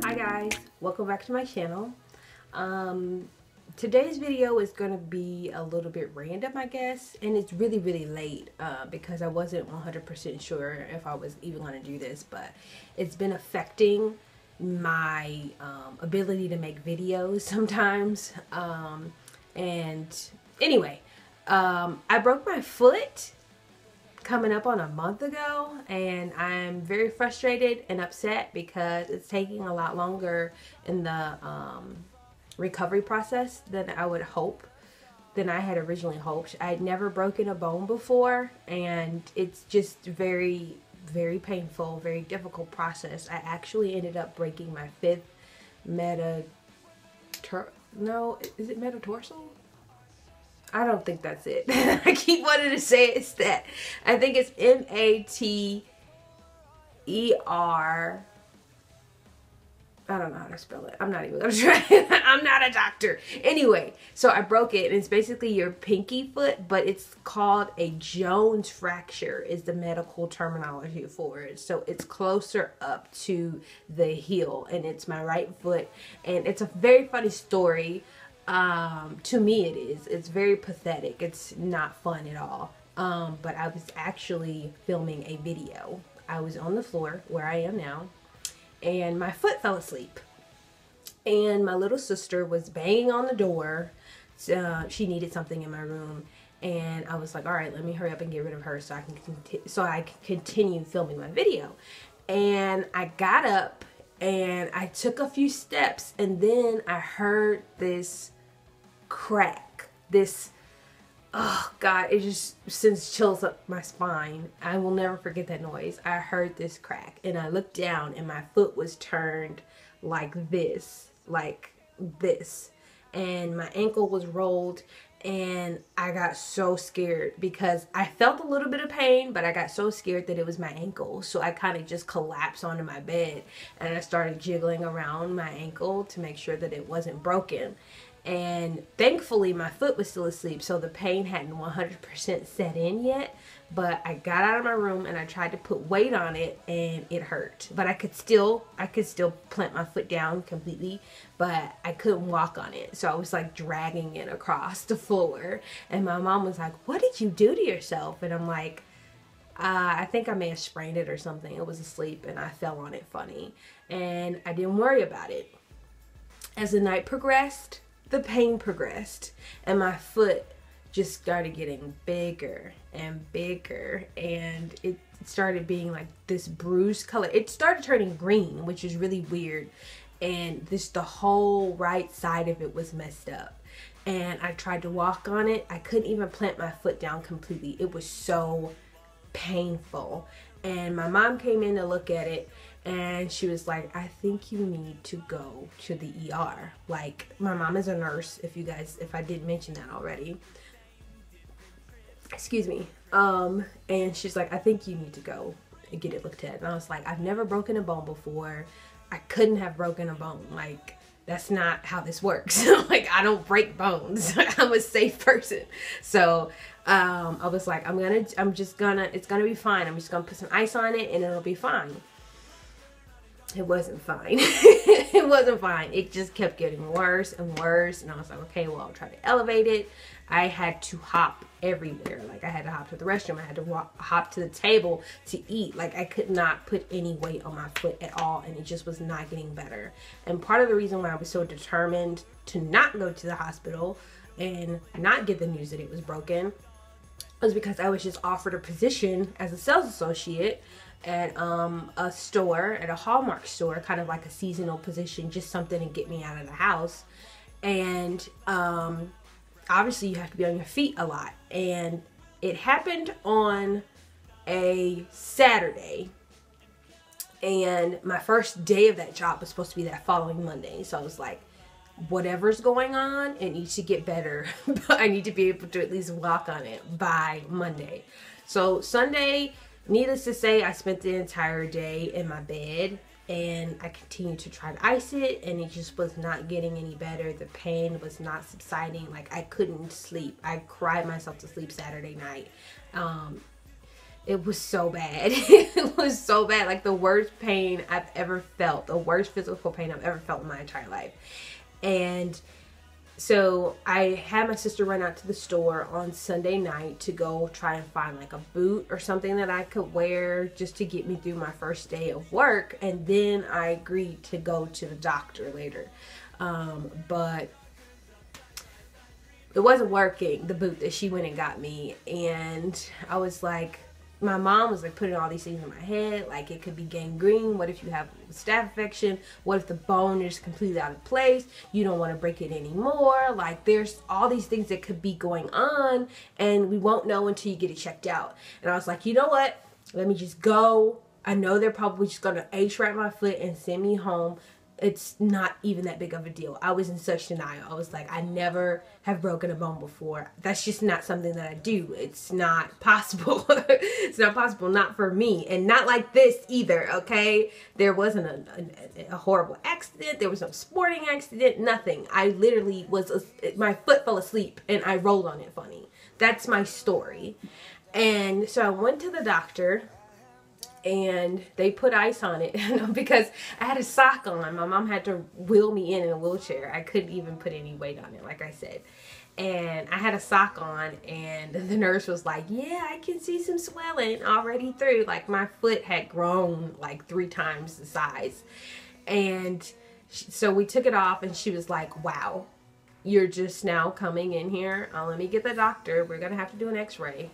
Hi guys, welcome back to my channel. Today's video is going to be a little bit random, I guess, and it's really late because I wasn't 100% sure if I was even going to do this, but it's been affecting my ability to make videos sometimes. And anyway, I broke my foot coming up on a month ago, and I'm very frustrated and upset because it's taking a lot longer in the recovery process than I had originally hoped. I'd never broken a bone before, and it's just very painful, very difficult process. I actually ended up breaking my fifth metatarsal? I don't think that's it. I keep wanting to say it's that. I think it's M-A-T-E-R. I don't know how to spell it. I'm not even gonna try it. I'm not a doctor. Anyway, so I broke it, and it's basically your pinky foot, but it's called a Jones fracture is the medical terminology for it. So it's closer up to the heel, and it's my right foot. And it's a very funny story. To me it is. It's very pathetic. It's not fun at all. But I was actually filming a video. I was on the floor where I am now, and my foot fell asleep. And my little sister was banging on the door. She needed something in my room, and I was like, all right, let me hurry up and get rid of her so I can continue filming my video. And I got up and I took a few steps, and then I heard this crack. Oh God, it just sends chills up my spine. I will never forget that noise. I heard this crack, and I looked down, and my foot was turned like this, and my ankle was rolled. And I got so scared because I felt a little bit of pain, but I got so scared that it was my ankle. So I kind of just collapsed onto my bed, and I started jiggling around my ankle to make sure that it wasn't broken. And thankfully my foot was still asleep, so the pain hadn't 100% set in yet. But I got out of my room and I tried to put weight on it, and it hurt. But I could still plant my foot down completely, but I couldn't walk on it. So I was like dragging it across the floor. And my mom was like, "What did you do to yourself?" And I'm like, I think I may have sprained it or something. It was asleep and I fell on it funny. And I didn't worry about it. As the night progressed, the pain progressed, and my foot just started getting bigger and bigger, and it started being like this bruised color. It started turning green, which is really weird, and the whole right side of it was messed up. And I tried to walk on it. I couldn't even plant my foot down completely. It was so painful. And my mom came in to look at it, and she was like, "I think you need to go to the ER." Like, my mom is a nurse, if I didn't mention that already. Excuse me. And she's like, "I think you need to go and get it looked at." And I was like, "I've never broken a bone before. I couldn't have broken a bone. Like, that's not how this works." Like, I don't break bones. I'm a safe person. So I was like, it's gonna be fine. I'm just gonna put some ice on it and it'll be fine. It wasn't fine. It wasn't fine. It just kept getting worse and worse. And I was like, okay, well, I'll try to elevate it. I had to hop everywhere. Like, I had to hop to the restroom. I had to hop to the table to eat. Like, I could not put any weight on my foot at all. And it just was not getting better. And part of the reason why I was so determined to not go to the hospital and not get the news that it was broken was because I was just offered a position as a sales associate at a store, at a Hallmark store, kind of like a seasonal position, just something to get me out of the house. And obviously you have to be on your feet a lot. And it happened on a Saturday, and my first day of that job was supposed to be that following Monday. So I was like, whatever's going on, it needs to get better. But I need to be able to at least walk on it by Monday. So Sunday, needless to say, I spent the entire day in my bed, and I continued to try to ice it, and it just was not getting any better. The pain was not subsiding. Like, I couldn't sleep. I cried myself to sleep Saturday night. It was so bad. It was so bad. Like the worst pain I've ever felt. The worst physical pain I've ever felt in my entire life. And so I had my sister run out to the store on Sunday night to go try and find like a boot or something that I could wear just to get me through my first day of work. And then I agreed to go to the doctor later. But it wasn't working, the boot that she went and got me. And I was like, my mom was like putting all these things in my head, like it could be gangrene. What if you have staph infection? What if the bone is completely out of place? You don't want to break it anymore. Like there's all these things that could be going on, and we won't know until you get it checked out. And I was like, you know what? Let me just go. I know they're probably just gonna H-wrap my foot and send me home. It's not even that big of a deal. I was in such denial. I was like, I never have broken a bone before. That's just not something that I do. It's not possible. It's not possible. Not for me. And not like this either, okay? There wasn't a horrible accident. There was no sporting accident. Nothing. I literally my foot fell asleep and I rolled on it funny. That's my story. And so I went to the doctor. And they put ice on it because I had a sock on. My mom had to wheel me in a wheelchair. I couldn't even put any weight on it, like I said. And I had a sock on, and the nurse was like, yeah, I can see some swelling already through. Like my foot had grown like 3 times the size. And so we took it off, and she was like, wow, you're just now coming in here. Let me get the doctor. We're going to have to do an x-ray.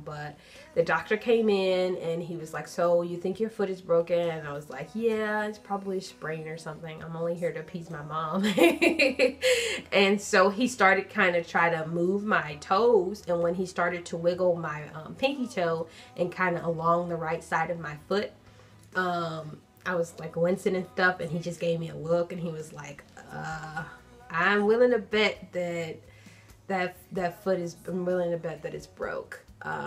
But the doctor came in and he was like, so you think your foot is broken? And I was like, yeah, it's probably a sprain or something. I'm only here to appease my mom. And so he started kind of try to move my toes. And when he started to wiggle my pinky toe and kind of along the right side of my foot, I was like wincing and stuff. And he just gave me a look and he was like, I'm willing to bet that foot is, I'm willing to bet that it's broke.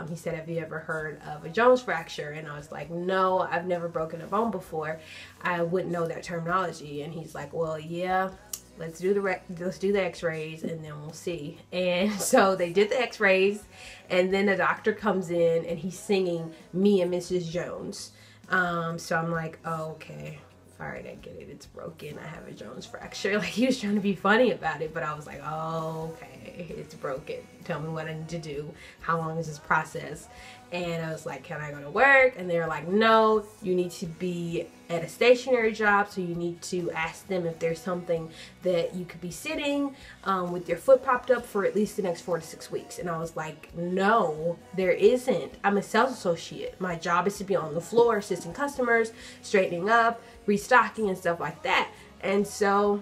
He said, have you ever heard of a Jones fracture? And I was like, no, I've never broken a bone before. I wouldn't know that terminology. And he's like, well, yeah, let's do the x-rays and then we'll see. And so they did the x-rays, and then the doctor comes in and he's singing Me and Mrs. Jones. So I'm like, oh, okay. All right, I get it. It's broken. I have a Jones fracture. Like, he was trying to be funny about it, but I was like, oh, okay, it's broken. Tell me what I need to do. How long is this process? And I was like, can I go to work? And they were like, no, you need to be at a stationary job. So you need to ask them if there's something that you could be sitting with your foot propped up for at least the next 4 to 6 weeks. And I was like, no, there isn't. I'm a sales associate. My job is to be on the floor, assisting customers, straightening up, restocking and stuff like that. And so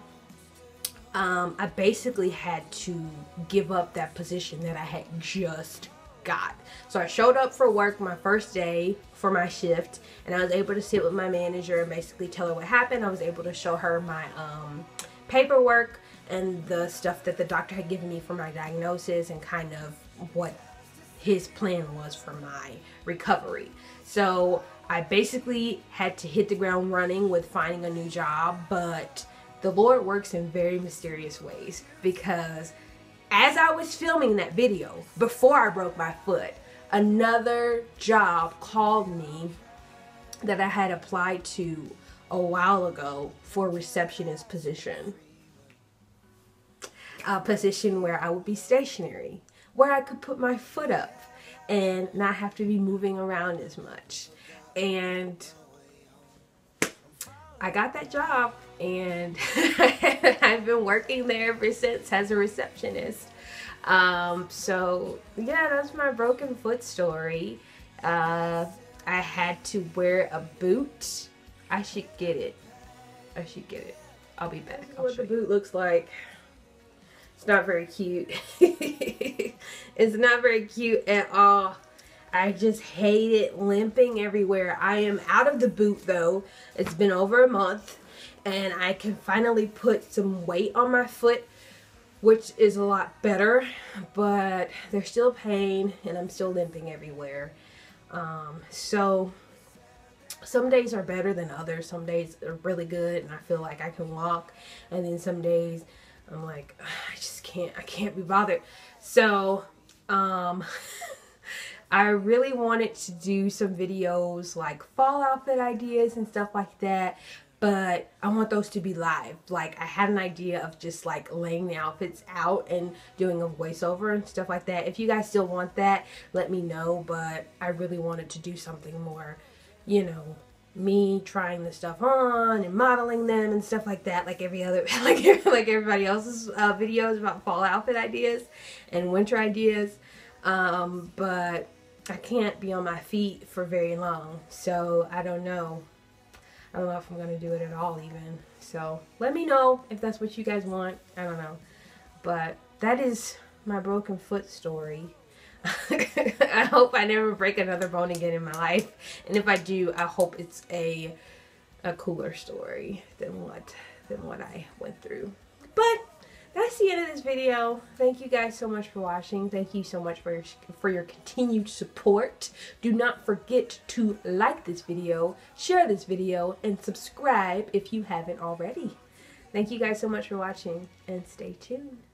I basically had to give up that position that I had just got. So I showed up for work my first day for my shift, and I was able to sit with my manager and basically tell her what happened. I was able to show her my paperwork and the stuff that the doctor had given me for my diagnosis and kind of what his plan was for my recovery. So I basically had to hit the ground running with finding a new job, but the Lord works in very mysterious ways, because as I was filming that video, before I broke my foot, another job called me that I had applied to a while ago for a receptionist position. A position where I would be stationary, where I could put my foot up and not have to be moving around as much. And I got that job, and I've been working there ever since as a receptionist. So yeah, that's my broken foot story. I had to wear a boot. I should get it. I'll be back. This is what the boot looks like. It's not very cute. It's not very cute at all. I just hate it limping everywhere. I am out of the boot though. It's been over a month, and I can finally put some weight on my foot, which is a lot better, but there's still pain and I'm still limping everywhere. So some days are better than others. Some days are really good and I feel like I can walk, and then some days I'm like, I can't be bothered. So I really wanted to do some videos like fall outfit ideas and stuff like that, but I want those to be live. Like, I had an idea of just like laying the outfits out and doing a voiceover and stuff like that. If you guys still want that, let me know, but I really wanted to do something more, you know, me trying the stuff on and modeling them and stuff like that, like every other like everybody else's videos about fall outfit ideas and winter ideas. But I can't be on my feet for very long, so I don't know if I'm gonna do it at all even. So let me know if that's what you guys want. I don't know, but that is my broken foot story. I hope I never break another bone again in my life, and if I do, I hope it's a cooler story than what I went through. But that's the end of this video. Thank you guys so much for watching. Thank you so much for your continued support. Do not forget to like this video, share this video, and subscribe if you haven't already. Thank you guys so much for watching, and stay tuned.